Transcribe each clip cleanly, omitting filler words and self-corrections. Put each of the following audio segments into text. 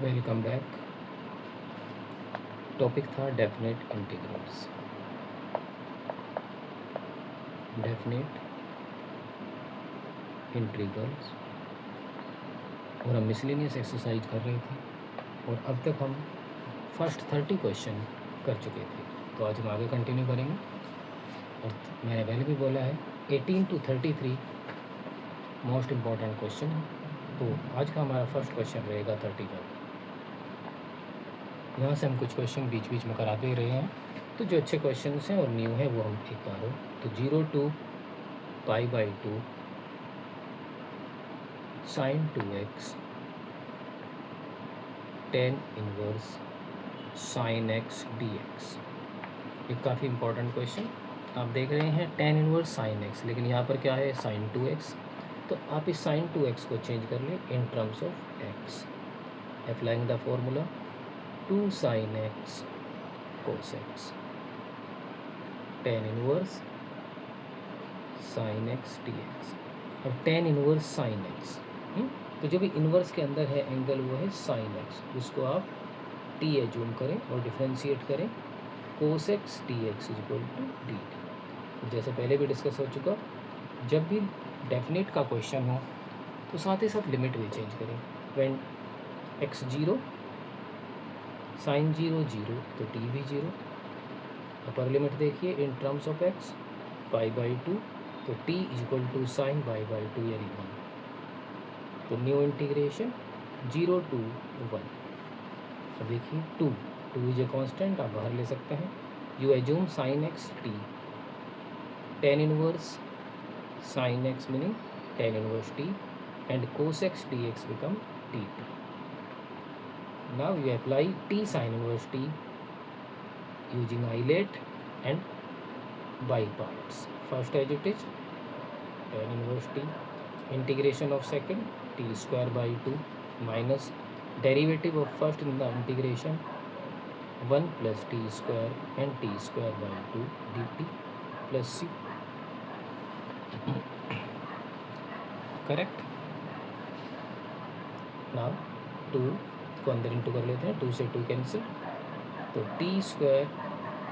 Welcome back. Topic था definite integrals. Definite integrals और हम मिसलेनियस एक्सरसाइज कर रहे थे और अब तक हम फर्स्ट 30 क्वेश्चन कर चुके थे। तो आज हम आगे कंटिन्यू करेंगे और मैंने पहले भी बोला है 18 to 33 मोस्ट इम्पॉर्टेंट क्वेश्चन है। तो आज का हमारा फर्स्ट क्वेश्चन रहेगा 31। यहाँ से हम कुछ क्वेश्चन बीच बीच में कराते रहे हैं, तो जो अच्छे क्वेश्चन हैं और न्यू है वो हम एक बार हो। तो 0 to π/2 sin 2x tan inverse sin x dx। ये काफ़ी इंपॉर्टेंट क्वेश्चन आप देख रहे हैं, tan इनवर्स sin x, लेकिन यहाँ पर क्या है sin 2x। तो आप इस sin 2x को चेंज कर लें in terms of x, applying the formula 2 sin x cos x tan inverse sin x dx। अब tan इनवर्स sin x, तो जो भी इन्वर्स के अंदर है एंगल वो है sin x, उसको आप t एज्यूम करें और डिफ्रेंशिएट करें cos x dx equal to dt। जैसे पहले भी डिस्कस हो चुका, जब भी डेफिनेट का क्वेश्चन हो तो साथ ही साथ लिमिट भी चेंज करें। व्हेन x 0 sin 0 0 तो t भी 0। अपर लिमिट देखिए इन टर्म्स ऑफ x π/2 तो t इक्वल टू साइन π/2 यानी 1। तो न्यू इंटीग्रेशन 0 to 1। अब देखिए 2 इज ए कांस्टेंट, आप बाहर ले सकते हैं। You assume sin x t tan inverse sin x meaning tan inverse t and cos x dx become dt। now you apply t sin inverse t using eyelet and by parts। first as it is tan inverse t integration of second t square by 2 minus derivative of first in the integration 1 plus t square and t square by 2 dt plus c। Correct. Now 2 को अंदर into कर लेते हैं, 2 से 2 cancel, तो t square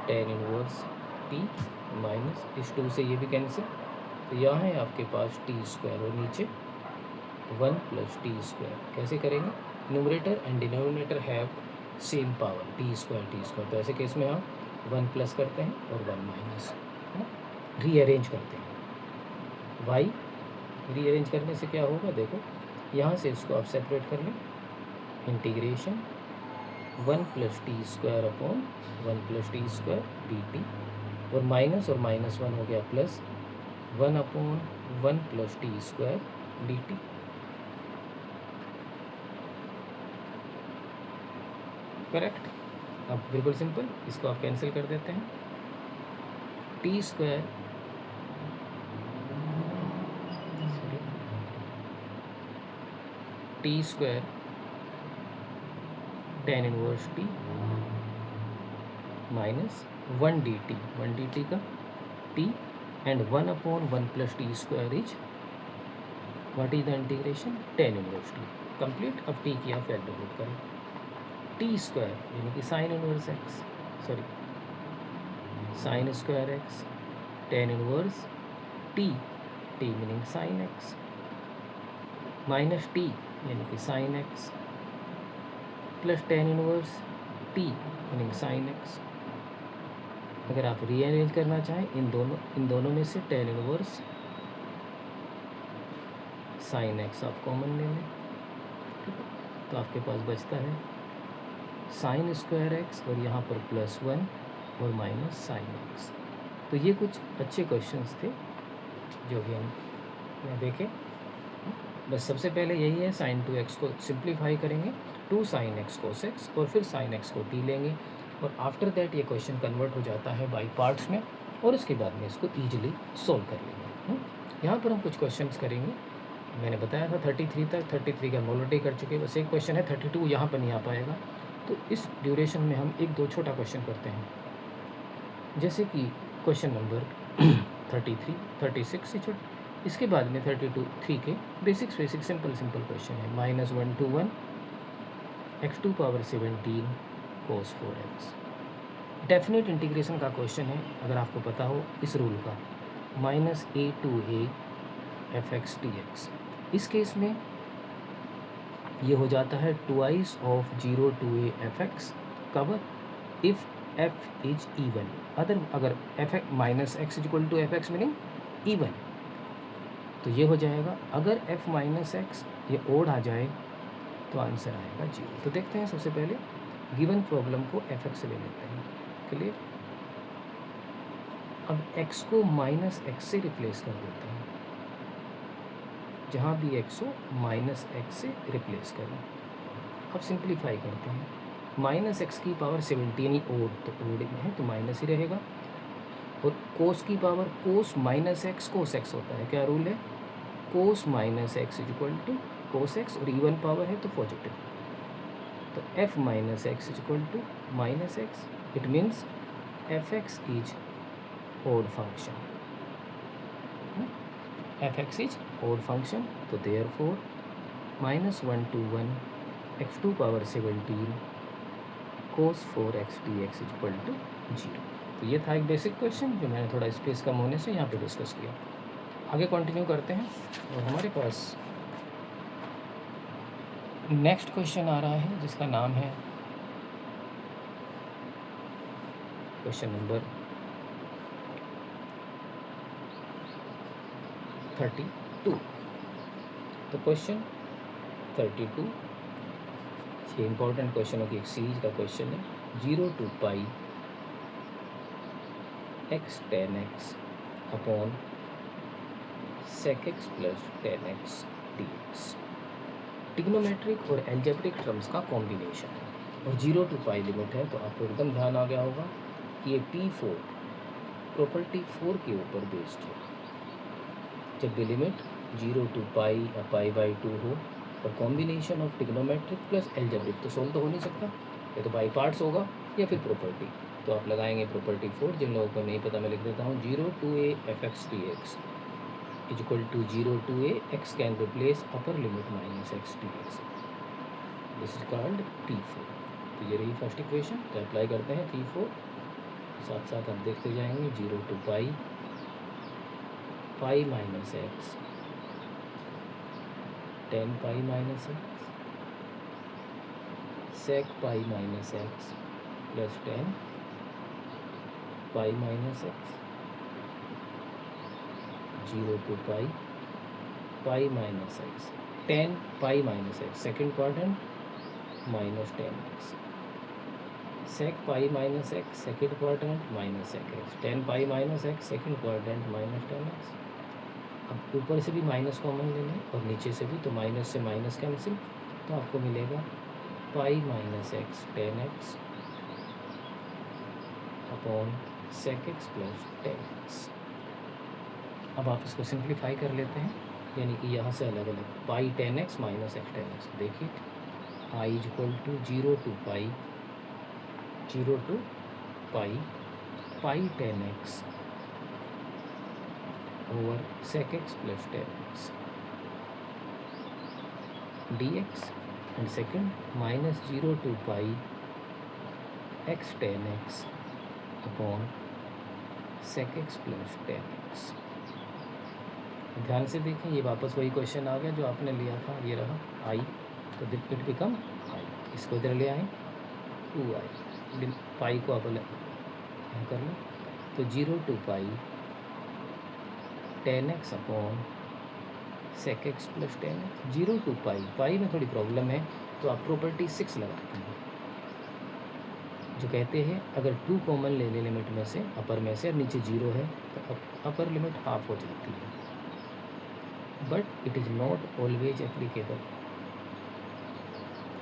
tan inverse t minus इस 2 से ये भी कैंसिल, तो यहाँ है आपके पास t स्क्वायर और नीचे 1 प्लस टी स्क्वायर। कैसे करेंगे, numerator and denominator have same power T square. तो ऐसे केस में हम 1 प्लस करते हैं और 1 माइनस, है ना, रीअरेंज करते हैं। वाई रीअरेंज करने से क्या होगा, देखो यहाँ से इसको आप सेपरेट कर लें, integration 1 plus T square upon 1 plus T square D T, और माइनस 1 हो गया plus 1 upon 1 plus T square D T. Correct. अब बिल्कुल सिंपल, इसको आप कैंसिल कर देते हैं। T square tan inverse T minus 1 dt का t and 1 upon 1 plus T square is what is the integration tan inverse T. Complete. अब t की आप वैल्यू पुट करें, टी स्क्वायर यानी कि sine inverse x, sorry sine square x tan inverse T meaning sine x minus T यानी कि sine x plus tan inverse T meaning sine x. अगर आप रीअरेंज करना चाहें इन दोनों में से tan इनवर्स साइन एक्स आप कॉमन ले लें, तो आपके पास बचता है साइन स्क्वायर एक्स और यहाँ पर +1 और माइनस साइन एक्स। तो ये कुछ अच्छे क्वेश्चंस थे जो कि हम देखें। बस सबसे पहले यही है, sin 2x को सिंप्लीफाई करेंगे 2 sin x cos x और फिर sin x को t लेंगे, और आफ्टर दैट ये क्वेश्चन कन्वर्ट हो जाता है बाई पार्ट्स में, और उसके बाद में इसको ईजिली सोल्व कर लेंगे। यहाँ पर हम कुछ क्वेश्चंस करेंगे। मैंने बताया था 33 तक, 33 का हम ऑलरेडी कर चुके, बस एक क्वेश्चन है 32 यहाँ पर नहीं आ पाएगा। तो इस ड्यूरेशन में हम 1-2 छोटा क्वेश्चन करते हैं, जैसे कि क्वेश्चन नंबर 33, 36 से छोटा, इसके बाद में 32, 3 के बेसिक सिंपल क्वेश्चन है। -1 to 1 x2 power 17 cos 4x। Definite integration का क्वेश्चन है, अगर आपको पता हो इस रूल का, minus a to a f x d x. इस केस में ये हो जाता है twice of 0 to a f x cover if f is even. अगर f x minus x is equal to f x meaning even, तो ये हो जाएगा। अगर एफ माइनस एक्स ये ओड आ जाए तो आंसर आएगा 0। तो देखते हैं, सबसे पहले गिवन प्रॉब्लम को एफ एक्स से ले लेते हैं। क्लियर। अब x को माइनस एक्स से रिप्लेस कर देते हैं, जहाँ भी x हो माइनस एक्स से रिप्लेस करें। अब सिंप्लीफाई करते हैं, माइनस एक्स की पावर 17 ही ओड, तो ओड में है तो माइनस ही रहेगा। और कोस की power, cos minus x cos x होता है, क्या रूल है, cos minus x is equal to cos x, और इवन पावर है तो पॉजिटिव। तो f minus x is equal to minus x, it means f x is odd function. F x is odd function, तो therefore minus 1 to 1 x2 power 17 cos 4x dx is equal to 0। तो ये था एक basic question जो मैंने थोड़ा space कम होने से यहाँ पे डिस्कस किया। आगे कंटिन्यू करते हैं, और हमारे पास नेक्स्ट क्वेश्चन आ रहा है जिसका नाम है क्वेश्चन नंबर 32। तो क्वेश्चन 32 ये इंपॉर्टेंट क्वेश्चनों की एक सीरीज का क्वेश्चन है। 0 to pi x tan x upon sec x plus tan x dx trigonometric और एल्जेब्रिक टर्म्स का कॉम्बिनेशन है, और 0 to पाई लिमिट है। तो आपको एकदम ध्यान आ गया होगा कि ये P4 प्रॉपर्टी 4 के ऊपर बेस्ड है। जब भी लिमिट 0 to पाई या पाई बाई 2 हो और combination of trigonometric plus algebraic, तो सोल्व तो हो नहीं सकता, या तो बाई पार्ट्स होगा या फिर प्रॉपर्टी। तो आप लगाएंगे प्रॉपर्टी 4। जिन लोगों को नहीं पता मैं लिख देता हूँ, 0 to a f x d x is equal to 0 to a x can replace upper limit minus x d x, this is called P4। तो ये रही फर्स्ट इक्वेशन। तो अप्लाई करते हैं P4, साथ साथ आप देखते जाएंगे। 0 to pi pi minus x tan pi minus x sec pi minus x plus tan pi minus x 0 to pi pi minus x tan pi minus x second quadrant minus tan x sec pi minus x second quadrant minus sec x tan pi minus x second quadrant minus tan x. अब ऊपर से भी minus common ले लें और नीचे से भी, तो माइनस से माइनस कैंसिल, तो आपको मिलेगा पाई minus x tan x upon sec x plus tan x. अब आप इसको सिंप्लीफाई कर लेते हैं, यानी कि यहाँ से अलग अलग pi tan x minus x tan x. देखिए I is equal to 0 to pi 0 to pi pi tan x over sec x plus tan x dx, and second minus 0 to pi x tan x upon sec x plus tan x। ध्यान से देखें, ये वापस वही question आ गया जो आपने लिया था, ये रहा आई, तो इट बिकम आई। इसको इधर ले आए 2i, पाई को आप अलग कर लें, तो 0 to pi tan x upon sec x plus tan x। 0 to pi, पाई में थोड़ी प्रॉब्लम है तो आप प्रॉपर्टी 6 लगाते हैं, जो कहते हैं अगर 2 कॉमन ले लें लिमिट में से, अपर में से, और नीचे 0 है तो अपर लिमिट हाफ हो जाती है। But it is not always applicable,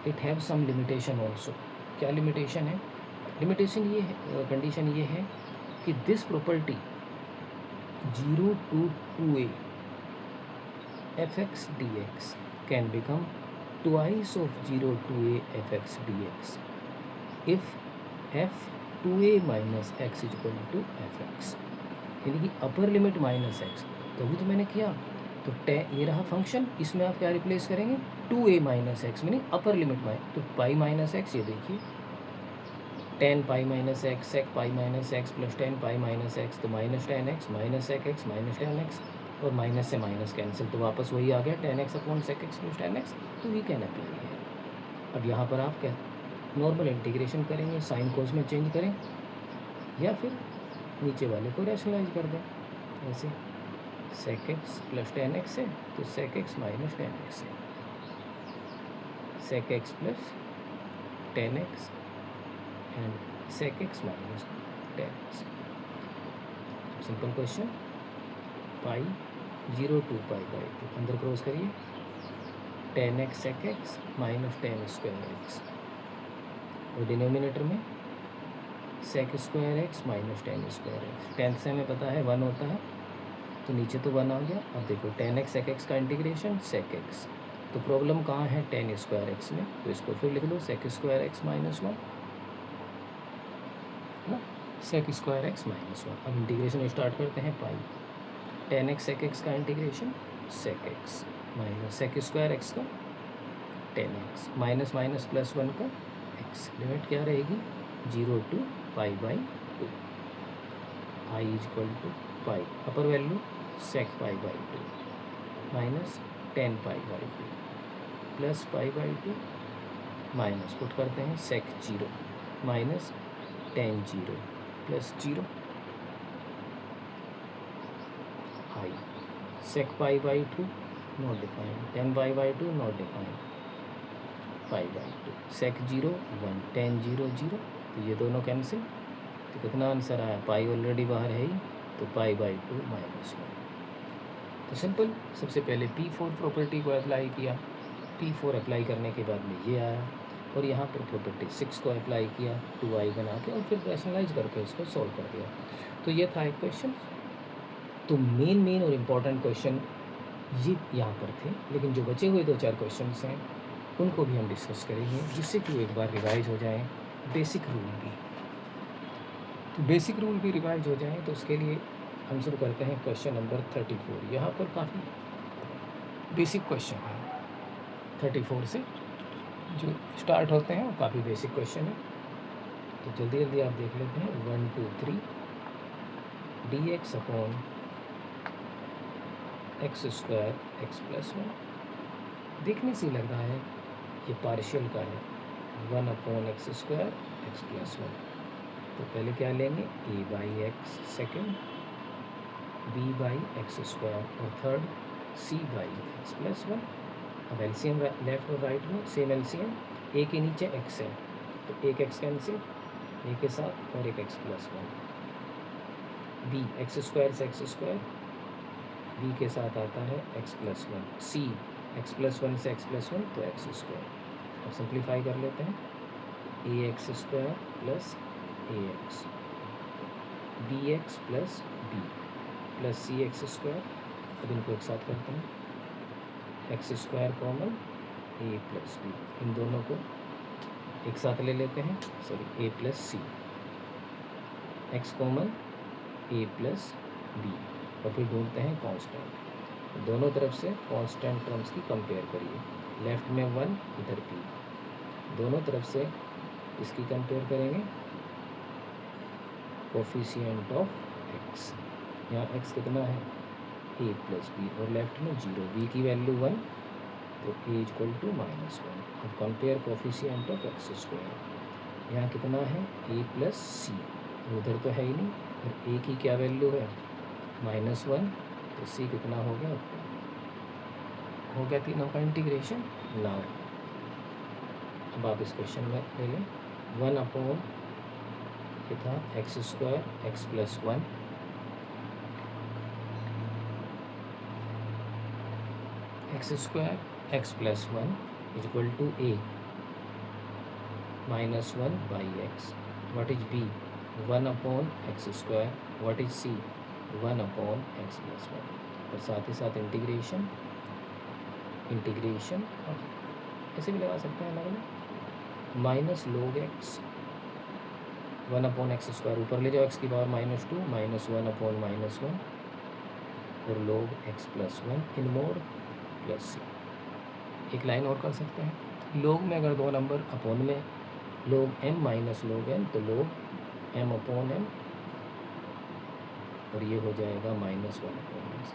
it have some limitation also. क्या लिमिटेशन है? लिमिटेशन ये है, कंडीशन ये है कि this property 0 to 2a fx dx can become twice of 0 to a fx dx if f 2a minus x is equal to fx, यानी कि अपर limit minus x. तो अभी तो मैंने किया, तो ये रहा फंक्शन, इसमें आप क्या रिप्लेस करेंगे 2a minus x meaning upper limit माइ, तो पाई माइनस एक्स, ये देखिए 10 pi minus x sec pi minus x plus 10 pi minus x, तो minus 10x minus sec x minus 10x, और माइनस से माइनस कैंसिल, तो वापस वही आ गया 10x upon sec x plus 10x, तो वी कैन अप्लाई है। अब यहाँ पर आप क्या नॉर्मल इंटीग्रेशन करेंगे, साइन कोस में चेंज करें या फिर नीचे वाले को रैशनलाइज कर दें, ऐसे सेक एक्स प्लस 10x है तो सेक एक्स माइनस 10x है, sec x plus 10x and sec x minus 10x। Simple question, pi 0 to pi by 2 अंदर क्रॉस करिए, 10x sec x minus 10 square x, और डिनोमिनेटर में sec square x minus 10 square x. 10 से हमें पता है 1 होता है, तो नीचे तो 1 आ गया। अब देखो 10x सेक एक्स का इंटीग्रेशन सेक एक्स, तो प्रॉब्लम कहाँ है 10 स्क्वायर एक्स में, तो इसको फिर लिख लो सेक स्क्वायर एक्स माइनस 1 ना, सेक स्क्वायर एक्स माइनस 1। अब इंटीग्रेशन स्टार्ट करते हैं, पाई 10x सेक एक्स का integration sec x minus sec square x का 10x माइनस माइनस प्लस 1 का x, लिमिट क्या रहेगी 0 to pi by 2, I is equal to pi upper value sec pi by 2 minus 10 pi by 2 plus pi by 2 minus put करते हैं sec 0 minus 10 0 plus 0 I sec pi by 2 not defined, 10 pi by 2 not defined, pi by 2 sec 0 1 10 0 0, तो ये दोनों cancel, तो कितना answer आया, पाई already बाहर है ही, तो पाई बाई 2 माइनस 1। तो सिंपल, सबसे पहले P4 प्रॉपर्टी को अप्लाई किया, P4 अप्लाई करने के बाद में ये आया, और यहाँ पर प्रॉपर्टी 6 को अप्लाई किया 2i बना के, और फिर रैशनलाइज करके इसको सॉल्व कर दिया। तो ये था एक क्वेश्चन। तो मेन और इम्पॉर्टेंट क्वेश्चन ये यहाँ पर थे, लेकिन जो बचे हुए 2-4 क्वेश्चन हैं उनको भी हम डिस्कस करेंगे, जिससे कि वो एक बार रिवाइज हो जाएँ, बेसिक रूल भी, तो बेसिक रूल भी रिवाइज हो जाएँ। तो उसके लिए हम शुरू करते हैं क्वेश्चन नंबर 34। यहाँ पर काफ़ी बेसिक क्वेश्चन है, 34 से जो स्टार्ट होते हैं वो काफ़ी बेसिक क्वेश्चन है, तो जल्दी जल्दी आप देख लेते हैं। 1 2 3 dx upon x square x plus 1, देखने से लग रहा है ये पार्शियल का है, 1 upon x square x plus 1, तो पहले क्या लेंगे a by x second, b by x square, और third c by x plus 1। अब एलसीएम लेफ्ट और राइट में सेम एलसीएम, a के नीचे x है तो एक x कैंसिल a के साथ, और एक x plus 1, b x square से एक्स स्क्वायर, b के साथ आता है x plus 1, c x plus 1 से एक्स प्लस 1 तो एक्स स्क्वायर। अब सिंप्लीफाई कर लेते हैं, a x square plus a x, b x plus b plus c x square. अब इनको एक साथ करते हैं, x square common a plus b, इन दोनों को एक साथ ले लेते हैं, sorry a plus c, x common a plus b, और फिर ढूंढते हैं कांस्टेंट। दोनों तरफ से कांस्टेंट टर्म्स की कंपेयर करिए, लेफ्ट में 1 इधर p, दोनों तरफ से इसकी कंपेयर करेंगे कोफिशिएंट ऑफ x, यहाँ x कितना है a प्लस बी, और लेफ्ट में 0, b की वैल्यू 1 तो a इक्वल टू माइनस 1। अब compare coefficient of x square, यहाँ कितना है a प्लस सी, उधर तो है ही नहीं, और a की क्या वैल्यू है -1, तो c कितना हो गया तीनों का इंटीग्रेशन। नाउ अब आप इस क्वेश्चन में ले लें, 1 अपॉन ये था x square x plus 1, x square x plus 1 is equal to a minus 1 by x, what is b 1 upon x square, what is c 1 upon x plus 1, और साथ ही साथ इंटीग्रेशन ऐसे भी लगा सकते हैं अलग अलग, minus log x 1 upon x square, ऊपर ले जाओ x की पावर -2 -1 अपॉन -1, और log x प्लस 1 इन मोड प्लस c। एक लाइन और कर सकते हैं, log में अगर दो नंबर अपॉन में log m minus log n तो log m अपॉन m, और ये हो जाएगा -1 अपॉन s।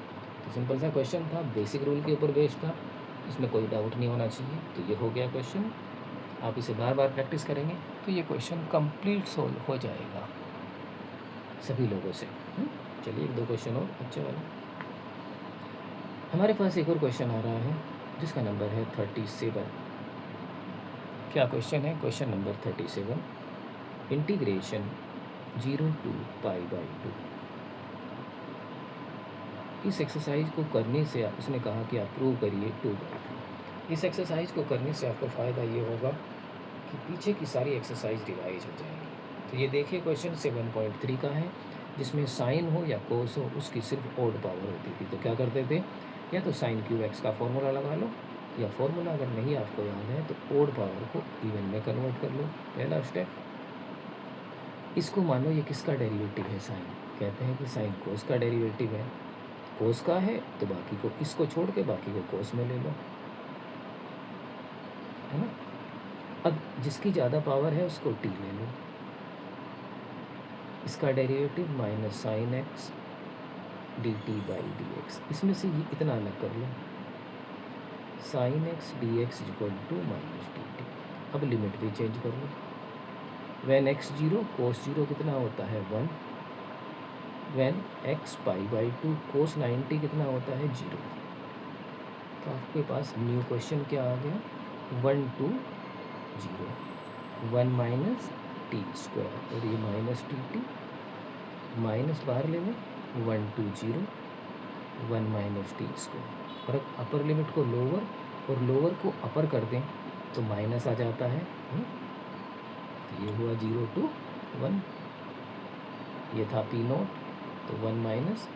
तो सिंपल सा क्वेश्चन था, बेसिक रूल के ऊपर बेस्ड था, इसमें कोई डाउट नहीं होना चाहिए। तो ये हो गया क्वेश्चन। आप इसे बार बार प्रैक्टिस करेंगे तो ये क्वेश्चन कंप्लीट सोल्व हो जाएगा सभी लोगों से। चलिए एक दो क्वेश्चन और अच्छे वाला। हमारे पास एक और क्वेश्चन आ रहा है जिसका नंबर है 37। क्या क्वेश्चन है? Question number 37, integration 0 to π/2। इस एक्सरसाइज को करने से उसने कहा कि आप प्रूव करिए 2/3। इस एक्सरसाइज को करने से आपको फ़ायदा ये होगा कि पीछे की सारी एक्सरसाइज रिवाइज हो जाएगी। तो ये देखिए क्वेश्चन 7.3 का है, जिसमें साइन हो या कोस हो उसकी सिर्फ ओड पावर होती थी। तो क्या करते थे, या तो साइन क्यू एक्स का फॉर्मूला लगा लो, या फॉर्मूला अगर नहीं आपको याद है तो ओड पावर को इवन में कन्वर्ट कर लो। पहला स्टेप, इसको मानो ये किसका डेरिवेटिव है? साइन। कहते हैं कि साइन कोस का डेरिवेटिव है, कोस का है तो बाकी को, इसको छोड़ के बाकी को कोस में ले लो, है ना। अब जिसकी ज़्यादा पावर है उसको टी ले लो, इसका derivative minus sine x d t by d x. इसमें से ये इतना अलग कर लो, sine x d x equal to minus d t. अब लिमिट भी चेंज कर लो, when x zero cos zero कितना होता है 1, वैन एक्स π/2 कोस 90 कितना होता है 0। तो आपके पास न्यू क्वेश्चन क्या आ गया, 1 to 0, 1 माइनस टी स्क्वायर, और ये माइनस टी टी, माइनस बाहर ले लें, 1 to 0, 1 माइनस टी स्क्वायर। और अब अपर लिमिट को लोअर और लोअर को अपर कर दें तो माइनस आ जाता है। तो ये हुआ 0 to 1, ये था पी नोट, तो 1 minus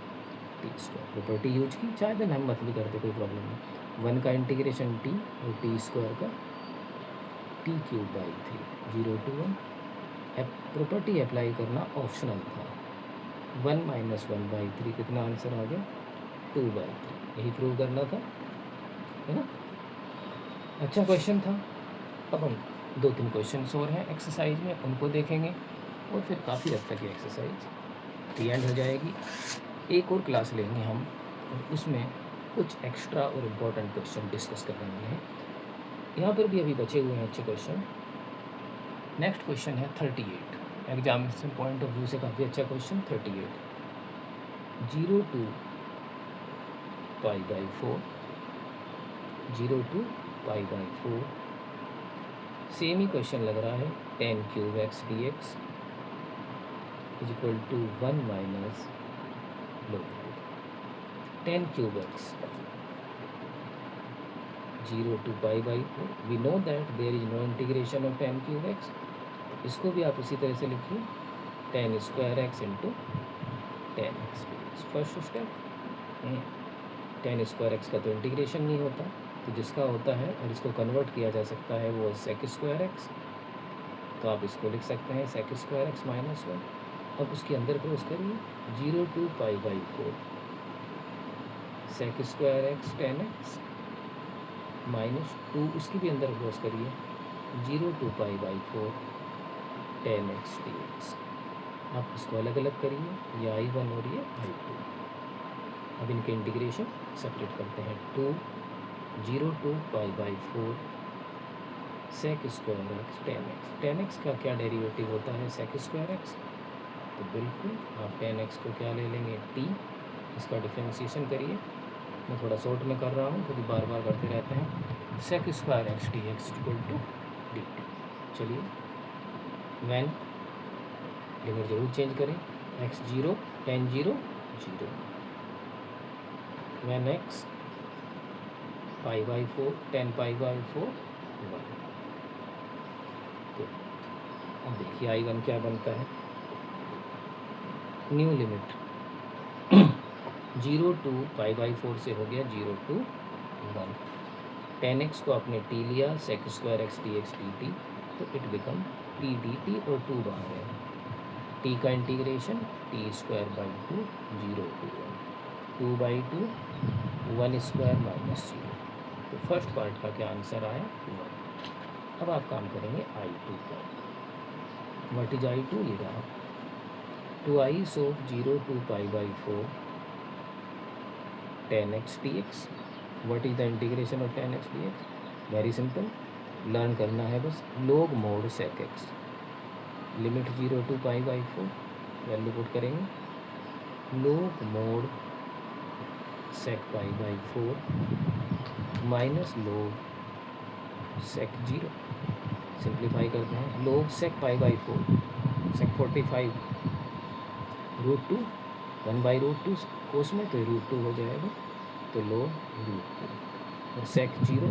T square. Property use की, चाहे देन हम मत भी करते, कोई प्रॉब्लम नहीं। 1 का इंटीग्रेशन टी और टी स्क्वायर का t³/3, 0 to 1। प्रॉपर्टी अप्लाई करना ऑप्शनल था। 1 माइनस 1/3 कितना आंसर आ गया 2/3, यही प्रूव करना था, है ना। अच्छा क्वेश्चन था। अब हम 2-3 क्वेश्चन और हैं एक्सरसाइज में, उनको देखेंगे और फिर काफ़ी हद तक ये एक्सरसाइज एंड हो जाएगी। एक और क्लास लेंगे हम और उसमें कुछ एक्स्ट्रा और इम्पोर्टेंट क्वेश्चन डिस्कस करने वाले हैं। यहाँ पर भी अभी बचे हुए हैं अच्छे क्वेश्चन। नेक्स्ट क्वेश्चन है 38, एग्जामिनेशन पॉइंट ऑफ व्यू से काफ़ी अच्छा क्वेश्चन। 38, 0 to π/4, 0 to π/4। सेम ही क्वेश्चन लग रहा है, tan³ x dx is equal to 1 माइनस log tan³ x 0 to π/4। We know that there is no integration of tan³ x। इसको भी आप इसी तरह से लिखिए, tan² x into tan x। First step, tan² x का तो इंटीग्रेशन नहीं होता, तो जिसका होता है और इसको कन्वर्ट किया जा सकता है वो sec² x। तो आप इसको लिख सकते हैं sec² x माइनस 1। अब उसके अंदर क्रॉस करिए, 0 to π/4 sec² x tan x minus 2, उसकी भी अंदर क्रॉस करिए, 0 to π/4 tan x dx। आप इसको अलग अलग करिए, ये I1 और ये I2। अब इनके इंटीग्रेशन सेपरेट करते हैं, 2 0 to π/4 sec² x tan x। tan x का क्या डेरिवेटिव होता है sec² x, तो बिल्कुल आप tan x को क्या ले लेंगे t, इसका डिफरेंशिएशन करिए। मैं थोड़ा शॉर्ट में कर रहा हूँ क्योंकि बार बार करते रहते हैं। sec² x dx equal to dt। चलिए वैन लिमिट जरूर चेंज करें, x 0 tan 0 0, when x π/4 tan π/4 1। तो अब देखिए I1 क्या बनता है, न्यू लिमिट 0 to π/4 से हो गया 0 to 1। tan x को आपने t लिया, sec² x dx dt, तो इट बिकम t dt और 2 बाहर है, t का integration t²/2 0 to 1। 2/2 1 square minus 0। तो फर्स्ट पार्ट का क्या आंसर आया 1। अब आप काम करेंगे I2 पर। What is I2? ये रहा 2i of 0 to π/4 10x dx। What is the integration of 10x dx? Very simple, learn करना है बस। log mod sec x, limit 0 to π/4 value put करेंगे। log mod sec π/4 minus log sec 0, simplify करते हैं। log sec π/4 sec 45 √2 1/√2 कोस में तो √2 हो जाएगा, तो log √2 और sec 0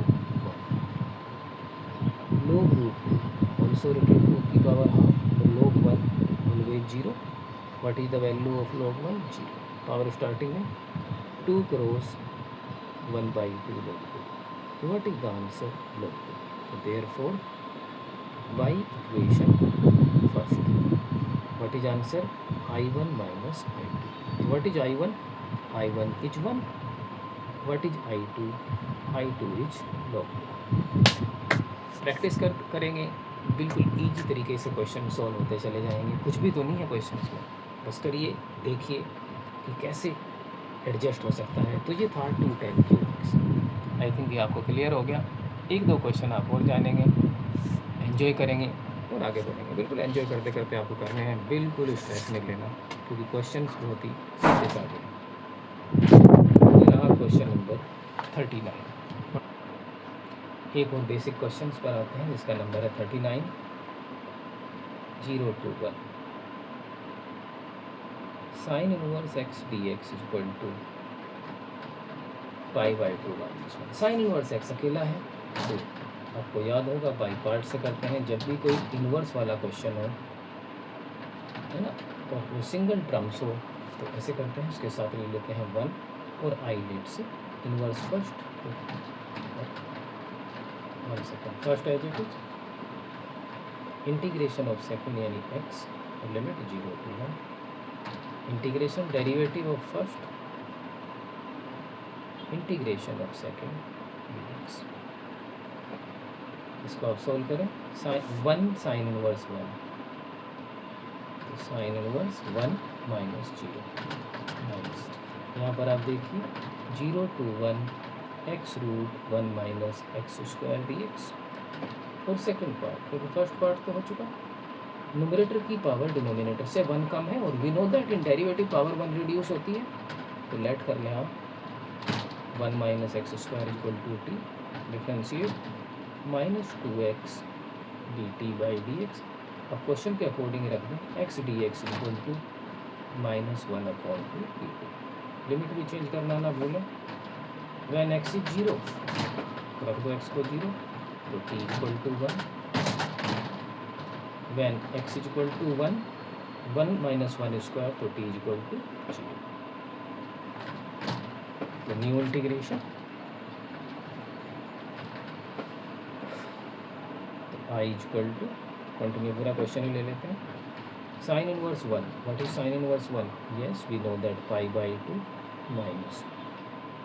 log √2 also written 2 की पावर हाफ, तो log 1 always 0। what is the value of log 1? 0। Power starting में 2 क्रॉस 1/2 log 2, तो what is the answer? log 2। तो therefore by equation first what is answer? I1 minus I2। what is I1? I1 is 1। what is I2? I2 is log 2। Practice करेंगे, बिल्कुल easy तरीके से question solve होते चले जाएंगे। कुछ भी तो नहीं है क्वेश्चन में, बस करिए, देखिए कि कैसे एडजस्ट हो सकता है। तो ये था 210 क्यूबिक्स। आई थिंक ये आपको क्लियर हो गया। एक दो क्वेश्चन आप और जानेंगे, एंजॉय करेंगे और आगे बढ़ेंगे। बिल्कुल एंजॉय करते करते आपको करने हैं, बिल्कुल स्ट्रेस नहीं लेना, क्योंकि क्वेश्चन बहुत ही सीधे साधे हैं। ये रहा क्वेश्चन नंबर 39। एक और बेसिक क्वेश्चंस पर आते हैं, जिसका नंबर है 39 0 to 1। Sine inverse x dx equal to π/2 minus 1। Sine inverse x अकेला है, तो आपको याद होगा बाई पार्ट से करते हैं। जब भी कोई इनवर्स वाला क्वेश्चन हो, है ना, और वो सिंगल टर्म्स हो, तो ऐसे करते हैं, उसके साथ ले लेते हैं 1 और आई लेट से inverse first. One second, first as it is integration of second यानी x और limit 0 to 1, integration derivative of first integration of second dx। इसको आप सॉल्व करें। साइन 1 साइन इनवर्स 1, तो साइन इनवर्स 1 माइनस 0 माइनस, यहाँ पर आप देखिए 0 to 1 x root 1 minus x square dx। और सेकंड पार्ट, क्योंकि फर्स्ट पार्ट तो हो चुका, न्यूमरेटर की पावर डिनोमिनेटर से 1 कम है, और we know that in derivative power 1 reduce होती है, तो लेट कर लें आप 1 minus x square equal to t, differentiate minus 2x dt by dx। अब क्वेश्चन के अकॉर्डिंग रख दें x dx इक्वल टू -1/2 dt। लिमिट भी चेंज करना ना भूलें। वैन x इज 0 रख दो x को 0, तो t equal to 1। When x is equal to 1 1 minus 1 square, तो t इज इक्वल टू 0। तो न्यू इंटीग्रेशन, तो i इक्वल टू, कंटिन्यू पूरा क्वेश्चन ही ले लेते हैं। Sine inverse 1, what is sine inverse 1? Yes we know that π/2 minus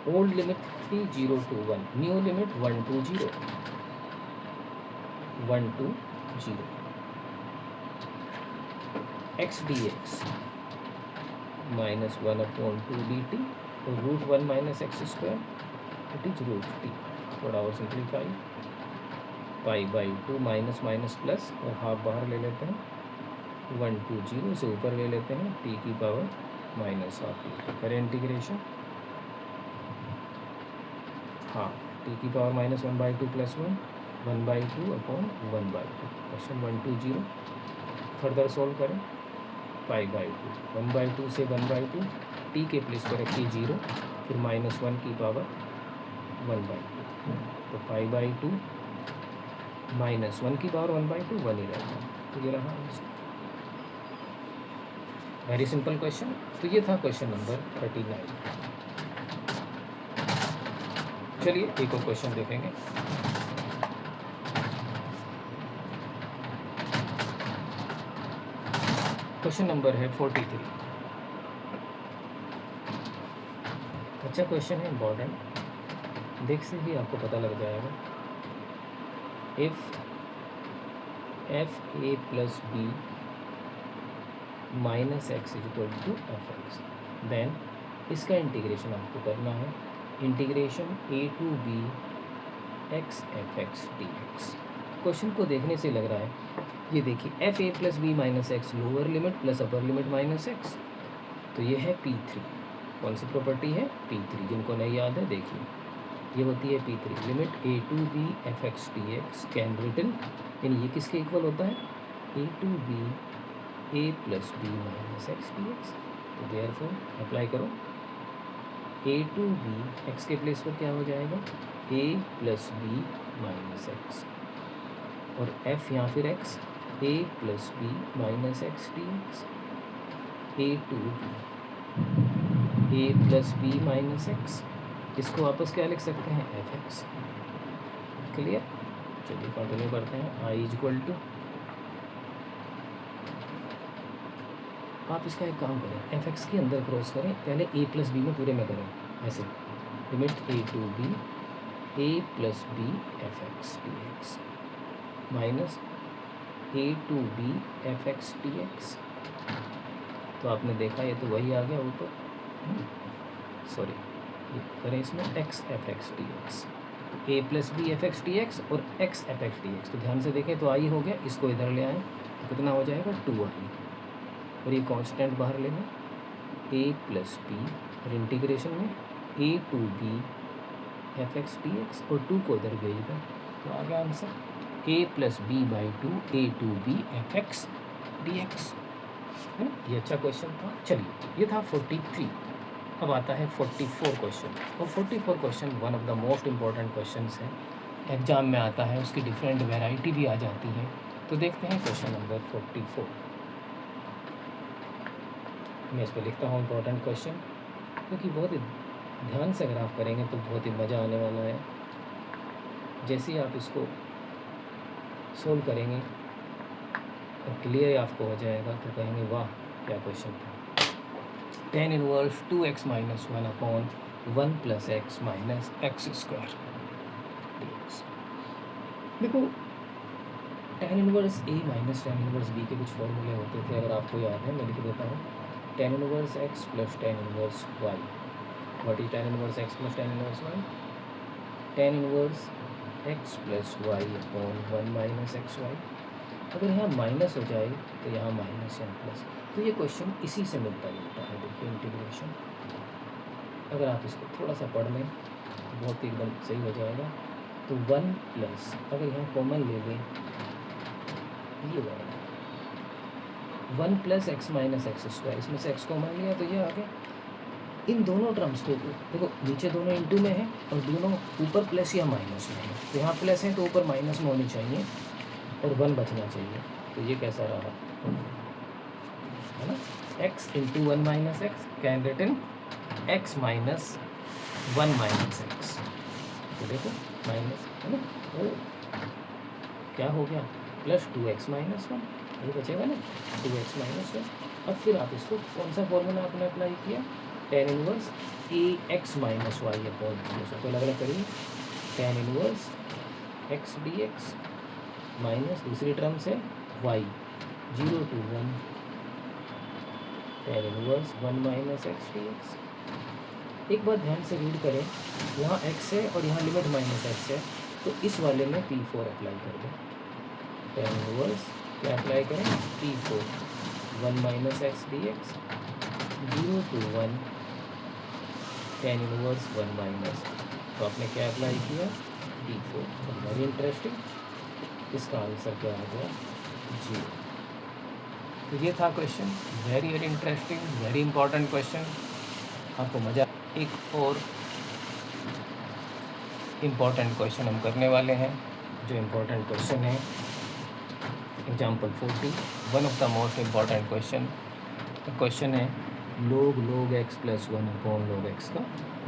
old limit थी 0 to 1, new limit 1 to 0 1 to 0 x dx minus 1/2 dt, और root 1 minus x square, it is root t. थोड़ा और सिंप्लीफाई, π/2 माइनस माइनस प्लस, और half बाहर ले लेते हैं, 1 to 0 से ऊपर ले लेते हैं, t की पावर माइनस हाफ टी। करें इंटीग्रेशन, हाँ, t की power -1/2 plus 1 1/2 upon 1/2। Question 1 to 0 further solve करें। π/2 1/2 से 1/2, t के प्लेस पर रखिए 0, फिर -1 की पावर 1/2, तो π/2 -1 की पावर 1/2 1 ही रहता है। तो ये रहा आंसर। Very simple question. तो ये था क्वेश्चन नंबर 39। चलिए एक और क्वेश्चन देखेंगे। क्वेश्चन नंबर है 43। अच्छा क्वेश्चन है, इम्पॉर्टेंट, देख से भी आपको पता लग जाएगा। If f a plus b minus x is equal to f x, then इसका इंटीग्रेशन आपको करना है, integration a to b x f x d x. Question को देखने से लग रहा है, ये देखिए f a plus b minus x lower limit plus upper limit minus x, तो ये है P3। कौन सी प्रॉपर्टी है? P3। जिनको नहीं याद है देखिए, ये होती है P3, limit a to b f x d x can written, यानी ये किसके इक्वल होता है? A to b a plus b minus x d x. तो देयरफॉर अप्लाई करो, ए टू बी एक्स के प्लेस पर क्या हो जाएगा? A plus b minus x, और एफ यहाँ फिर x, a plus b minus x d x, a to b a plus b minus x, इसको वापस क्या लिख सकते हैं? F x. क्लियर? चलिए कंटिन्यू करते हैं। आई इज इक्वल टू, आप इसका एक काम करें, एफ एक्स के अंदर क्रॉस करें, पहले ए प्लस बी में पूरे में करें ऐसे, limit a to b a plus b f x d x minus a to b f x d x. तो आपने देखा ये तो वही आ गया ऊपर, सॉरी ये करें इसमें x f x d x, a plus b f x d x और x f x d x. तो ध्यान से देखें, तो आई हो गया, इसको इधर ले आएँ तो कितना हो जाएगा? 2i, और ये कांस्टेंट बाहर ले लें, ए प्लस बी, और इंटीग्रेशन में a to b f x d x और 2 को इधर भेज दें, तो आ गया answer a plus b by two a to b f x d x. ये अच्छा क्वेश्चन था। चलिए, ये था 43। अब आता है 44 क्वेश्चन, और 44 question one of the most important question है, एग्जाम में आता है, उसकी डिफरेंट वेराइटी भी आ जाती है। तो देखते हैं क्वेश्चन नंबर 44। मैं इस पर लिखता हूँ इम्पोर्टेंट क्वेश्चन, क्योंकि बहुत ही ध्यान से अगर आप करेंगे तो बहुत ही मज़ा आने वाला है। जैसे ही आप इसको सोल्व करेंगे और क्लियर आपको हो जाएगा तो कहेंगे वाह क्या क्वेश्चन था। tan inverse 2x minus 1 upon 1 plus x minus x square. देखो tan inverse a minus tan inverse b के कुछ फॉर्मूले होते थे, अगर आपको याद है मैं लिख देता हूँ। tan inverse x plus tan inverse y। What is tan inverse x plus tan inverse y? tan inverse x plus y upon 1 minus x y. अगर यहाँ माइनस हो जाए तो यहाँ माइनस या प्लस, तो ये क्वेश्चन इसी से मिलता जुलता है। देखिए इंटीग्रेशन, अगर आप इसको थोड़ा सा पढ़ लें तो बहुत ही एकदम सही हो जाएगा। तो 1 प्लस, अगर यहाँ कॉमन ले लें, ये बनेगा 1 plus x minus x square, इसमें से एक्स कॉमन लिया तो ये आ गया। इन दोनों टर्म्स को देखो, नीचे दोनों इंटू में है और दोनों ऊपर प्लस या माइनस में है, तो यहाँ प्लस है तो ऊपर माइनस में होनी चाहिए और 1 बचना चाहिए। तो ये कैसा रहा है ना, x into 1 minus x can written x minus 1 minus x. तो देखो माइनस है ना, वो क्या हो गया प्लस 2x माइनस 1, ये बचेगा ना 2x माइनस 1। अब फिर आप इसको कौन सा फॉर्मूला आपने अप्लाई किया? tan इनवर्स ए एक्स माइनस वाई अपॉन 0। सबको अलग अलग करिए, tan inverse x D x minus दूसरी टर्म से y 0 to 1 tan inverse 1 minus x d x. एक बात ध्यान से रीड करें, यहाँ x है और यहाँ लिमिट माइनस x है, तो इस वाले में P4 अप्लाई कर दें। tan इनवर्स क्या अप्लाई करें? P4 1 minus x d x 0 to 1 tan inverse 1 minus, तो आपने क्या अप्लाई किया? D4। वेरी इंटरेस्टिंग, इसका आंसर क्या आ गया? 0। तो ये था question, very very interesting, very important question, आपको मज़ा। एक और इम्पॉर्टेंट क्वेश्चन हम करने वाले हैं, जो इम्पॉर्टेंट क्वेश्चन है example 40, one of the most important question. Question है log x plus 1 upon log x का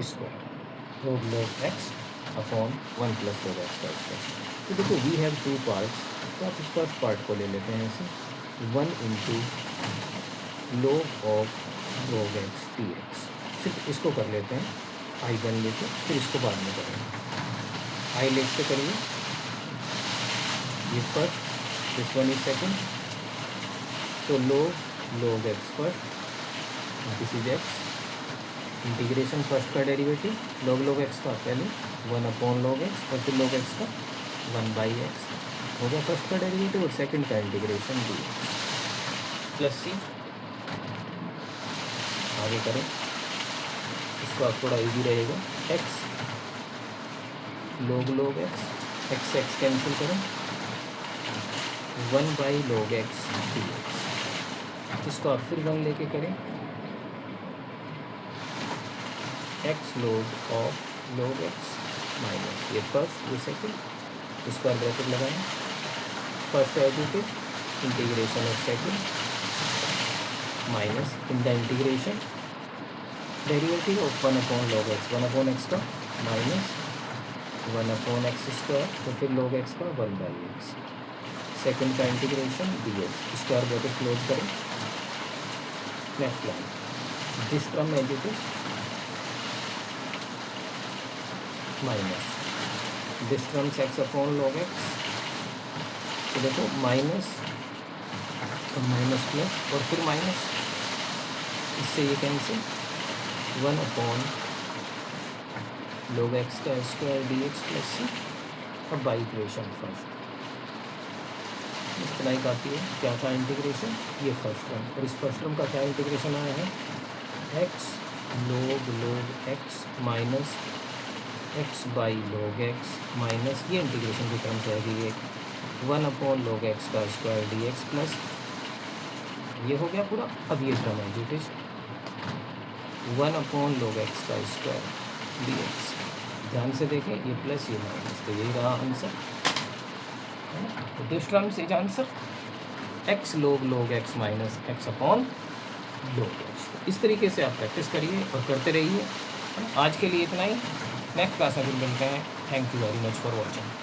square, log x upon 1 plus log x का स्क्वायर। तो देखो वी हैव 2 पार्ट्स, तो आप इस फर्स्ट पार्ट को ले लेते हैं ऐसे, 1 into log of log x dx, सिर्फ इसको कर लेते हैं I1 लेके फिर इसको बाद में करेंगे। I लेग से करिए, ये first, this one is second, तो log x first, this is x, integration first का डेरिवेटिव log x का पहले 1/log x और फिर log x का 1/x हो गया फर्स्ट का डेरिवेटिव, और सेकंड का इंटीग्रेशन dx प्लस सी। आगे करें, इसको आप थोड़ा इजी रहेगा, x log x कैंसिल करें, 1/log x dx। इसको आप फिर 1 लेके करें, x log x माइनस ये फर्स्ट ये सेकंड, स्क्वायर ब्रैकेट लगाएं, first additive integration of second minus in the integration derivative of 1/log x, 1/x का माइनस 1/x स्क्वायर, तो फिर log x का 1/x, सेकंड का integration dx, square bracket close करें, next line, this term additive minus this term x/log x, तो देखो minus और minus plus और फिर माइनस, इससे ये कैंसिल, 1/log x का स्क्वायर dx प्लस सी, और बाई इक्वेशन फर्स्ट इस तरह आती है, क्या था इंटीग्रेशन, ये फर्स्ट टर्म, और इस फर्स्ट टर्म का क्या इंटीग्रेशन आया है, x log x minus x/log x minus ये इंटीग्रेशन की टर्म्स रहेगी, 1/log x का स्क्वायर dx प्लस ये हो गया पूरा। अब ये टर्म है जो इट इज 1/log x का स्क्वायर dx, ध्यान से देखें ये प्लस ये माइनस, तो यही रहा आंसर, तो this terms is answer, x log x minus x/log x। इस तरीके से आप प्रैक्टिस करिए और करते रहिए। आज के लिए इतना ही, नेक्स्ट क्लास में फिर मिलते हैं। Thank you very much for watching.